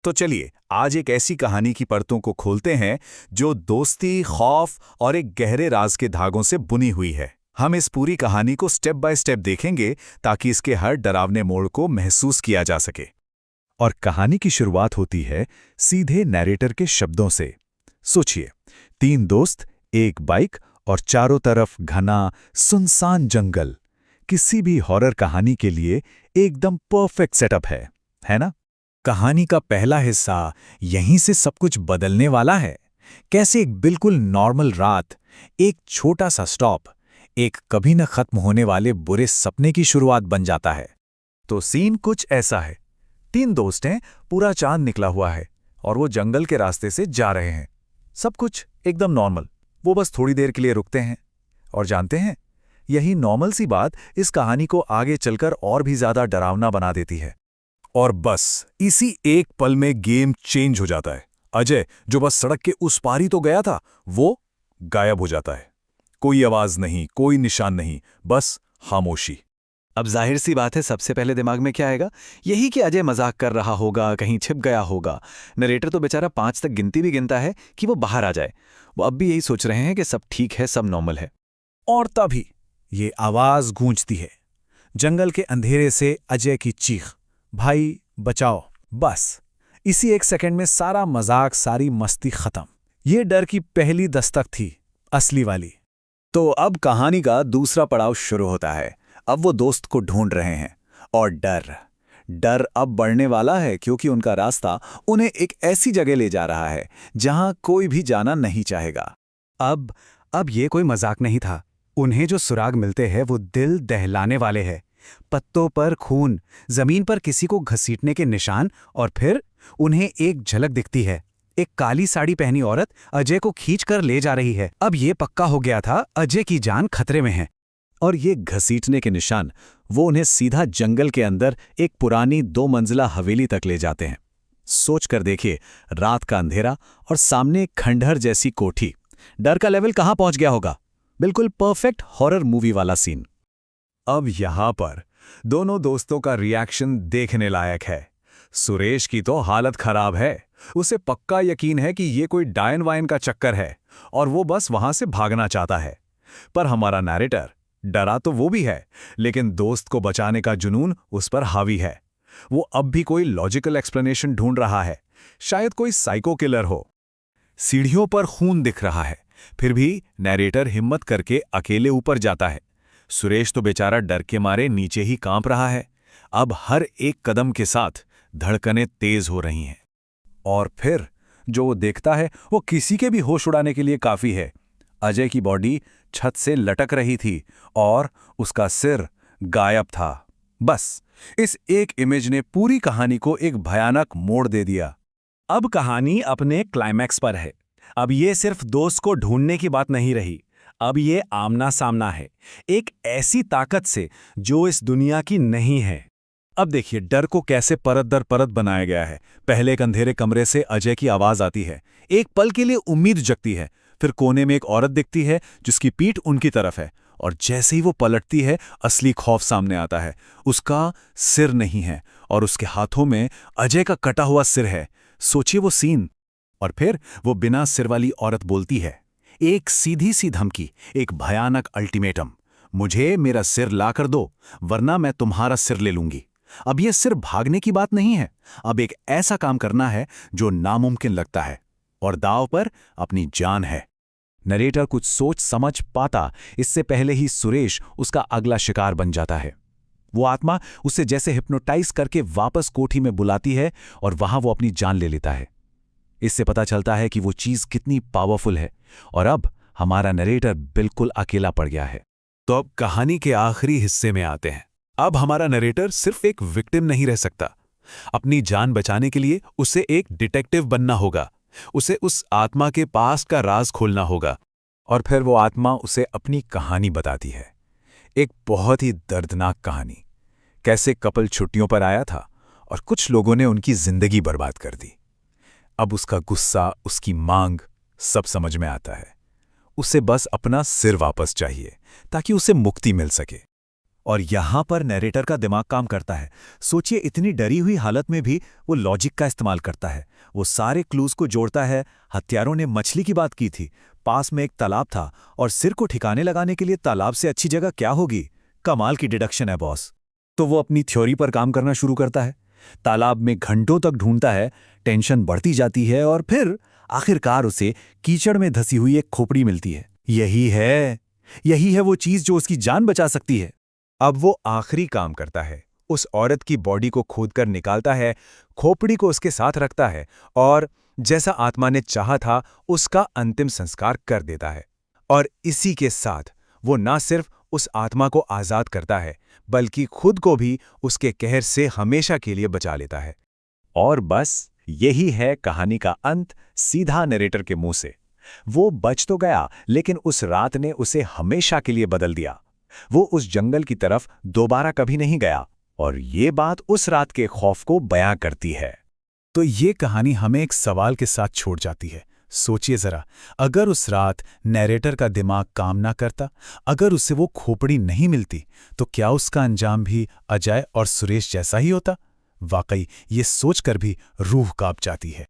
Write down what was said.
तो चलिए आज एक ऐसी कहानी की परतों को खोलते हैं जो दोस्ती, खौफ और एक गहरे राज के धागों से बुनी हुई है। हम इस पूरी कहानी को स्टेप बाय स्टेप देखेंगे ताकि इसके हर डरावने मोड़ को महसूस किया जा सके। और कहानी की शुरुआत होती है सीधे नैरेटर के शब्दों से। सोचिए, 3 दोस्त, एक बाइक और चारों तरफ घना सुनसान जंगल। किसी भी हॉरर कहानी के लिए एकदम परफेक्ट सेटअप है ना? कहानी का पहला हिस्सा यहीं से सब कुछ बदलने वाला है। कैसे एक बिल्कुल नॉर्मल रात, एक छोटा सा स्टॉप, एक कभी न खत्म होने वाले बुरे सपने की शुरुआत बन जाता है। तो सीन कुछ ऐसा है। 3 दोस्त हैं, पूरा चांद निकला हुआ है और वो जंगल के रास्ते से जा रहे हैं। सब कुछ एकदम नॉर्मल। वो बस थोड़ी देर के लिए रुकते हैं और जानते हैं, यही नॉर्मल सी बात इस कहानी को आगे चलकर और भी ज्यादा डरावना बना देती है। और बस इसी एक पल में गेम चेंज हो जाता है। अजय, जो बस सड़क के उस पार ही तो गया था, वो गायब हो जाता है। कोई आवाज नहीं, कोई निशान नहीं, बस खामोशी। अब जाहिर सी बात है, सबसे पहले दिमाग में क्या आएगा? यही कि अजय मजाक कर रहा होगा, कहीं छिप गया होगा। नरेटर तो बेचारा 5 तक गिनती भी गिनता है कि वो बाहर आ जाए। वो अब भी यही सोच रहे हैं कि सब ठीक है, सब नॉर्मल है। और तभी ये आवाज गूंजती है, जंगल के अंधेरे से अजय की चीख, भाई बचाओ। बस इसी एक सेकंड में सारा मजाक, सारी मस्ती खत्म। ये डर की पहली दस्तक थी, असली वाली। तो अब कहानी का दूसरा पड़ाव शुरू होता है। अब वो दोस्त को ढूंढ रहे हैं और डर अब बढ़ने वाला है, क्योंकि उनका रास्ता उन्हें एक ऐसी जगह ले जा रहा है जहां कोई भी जाना नहीं चाहेगा। अब ये कोई मजाक नहीं था। उन्हें जो सुराग मिलते हैं वो दिल दहलाने वाले हैं। पत्तों पर खून, जमीन पर किसी को घसीटने के निशान, और फिर उन्हें एक झलक दिखती है। एक काली साड़ी पहनी औरत अजय को खींच कर ले जा रही है। अब ये पक्का हो गया था, अजय की जान खतरे में है। और ये घसीटने के निशान वो उन्हें सीधा जंगल के अंदर एक पुरानी 2 मंजिला हवेली तक ले जाते हैं। सोच कर देखिए, रात का अंधेरा और सामने एक खंडहर जैसी कोठी। डर का लेवल कहां पहुंच गया होगा? बिल्कुल परफेक्ट हॉरर मूवी वाला सीन। अब यहां पर दोनों दोस्तों का रिएक्शन देखने लायक है। सुरेश की तो हालत खराब है। उसे पक्का यकीन है कि ये कोई डायन वाइन का चक्कर है और वो बस वहां से भागना चाहता है। पर हमारा नैरेटर डरा तो वो भी है, लेकिन दोस्त को बचाने का जुनून उस पर हावी है। वो अब भी कोई लॉजिकल एक्सप्लेनेशन ढूंढ रहा है, शायद कोई साइको किलर हो। सीढ़ियों पर खून दिख रहा है, फिर भी नैरेटर हिम्मत करके अकेले ऊपर जाता है। सुरेश तो बेचारा डर के मारे नीचे ही कांप रहा है। अब हर एक कदम के साथ धड़कनें तेज हो रही हैं। और फिर जो वो देखता है वो किसी के भी होश उड़ाने के लिए काफी है। अजय की बॉडी छत से लटक रही थी और उसका सिर गायब था। बस इस एक इमेज ने पूरी कहानी को एक भयानक मोड़ दे दिया। अब कहानी अपने क्लाइमैक्स पर है। अब ये सिर्फ दोस्त को ढूंढने की बात नहीं रही। अब ये आमना सामना है, एक ऐसी ताकत से जो इस दुनिया की नहीं है। अब देखिए डर को कैसे परत दर परत बनाया गया है। पहले एक अंधेरे कमरे से अजय की आवाज आती है। एक पल के लिए उम्मीद जगती है। फिर कोने में एक औरत दिखती है जिसकी पीठ उनकी तरफ है, और जैसे ही वो पलटती है असली खौफ सामने आता है। उसका सिर नहीं है और उसके हाथों में अजय का कटा हुआ सिर है। सोचिए वो सीन। और फिर वो बिना सिर वाली औरत बोलती है, एक सीधी सी धमकी, एक भयानक अल्टीमेटम, मुझे मेरा सिर ला कर दो वरना मैं तुम्हारा सिर ले लूंगी। अब यह सिर्फ भागने की बात नहीं है, अब एक ऐसा काम करना है जो नामुमकिन लगता है, और दांव पर अपनी जान है। नरेटर कुछ सोच समझ पाता इससे पहले ही सुरेश उसका अगला शिकार बन जाता है। वो आत्मा उसे जैसे हिप्नोटाइज करके वापस कोठी में बुलाती है और वहां वो अपनी जान ले लेता है। इससे पता चलता है कि वो चीज कितनी पावरफुल है, और अब हमारा नरेटर बिल्कुल अकेला पड़ गया है। तो अब कहानी के आखिरी हिस्से में आते हैं। अब हमारा नरेटर सिर्फ एक विक्टिम नहीं रह सकता। अपनी जान बचाने के लिए उसे एक डिटेक्टिव बनना होगा। उसे उस आत्मा के पास का राज खोलना होगा। और फिर वो आत्मा उसे अपनी कहानी बताती है, एक बहुत ही दर्दनाक कहानी। कैसे कपल छुट्टियों पर आया था और कुछ लोगों ने उनकी जिंदगी बर्बाद कर दी। अब उसका गुस्सा, उसकी मांग, सब समझ में आता है। उसे बस अपना सिर वापस चाहिए ताकि उसे मुक्ति मिल सके। और यहाँ पर नैरेटर का दिमाग काम करता है। सोचिए, इतनी डरी हुई हालत में भी वो लॉजिक का इस्तेमाल करता है। वो सारे क्लूज को जोड़ता है। हत्यारों ने मछली की बात की थी, पास में एक तालाब था, और सिर को ठिकाने लगाने के लिए तालाब से अच्छी जगह क्या होगी? कमाल की डिडक्शन है बॉस। तो वो अपनी थ्योरी पर काम करना शुरू करता है। तालाब में घंटों तक ढूंढता है, टेंशन बढ़ती जाती है और फिर आखिरकार उसे कीचड़ में धसी हुई एक खोपड़ी मिलती है। यही है वो चीज जो उसकी जान बचा सकती है। अब वो आखिरी काम करता है। उस औरत की बॉडी को खोदकर निकालता है, खोपड़ी को उसके साथ रखता है और जैसा आत्मा ने चाहा था उसका अंतिम संस्कार कर देता है। और इसी के साथ वो ना सिर्फ उस आत्मा को आज़ाद करता है, बल्कि खुद को भी उसके कहर से हमेशा के लिए बचा लेता है। और बस यही है कहानी का अंत, सीधा नरेटर के मुंह से। वो बच तो गया, लेकिन उस रात ने उसे हमेशा के लिए बदल दिया। वो उस जंगल की तरफ दोबारा कभी नहीं गया, और ये बात उस रात के खौफ को बयां करती है। तो ये कहानी हमें एक सवाल के साथ छोड़ जाती है। सोचिए जरा, अगर उस रात नैरेटर का दिमाग काम ना करता, अगर उसे वो खोपड़ी नहीं मिलती, तो क्या उसका अंजाम भी अजय और सुरेश जैसा ही होता? वाकई ये सोचकर भी रूह कांप जाती है।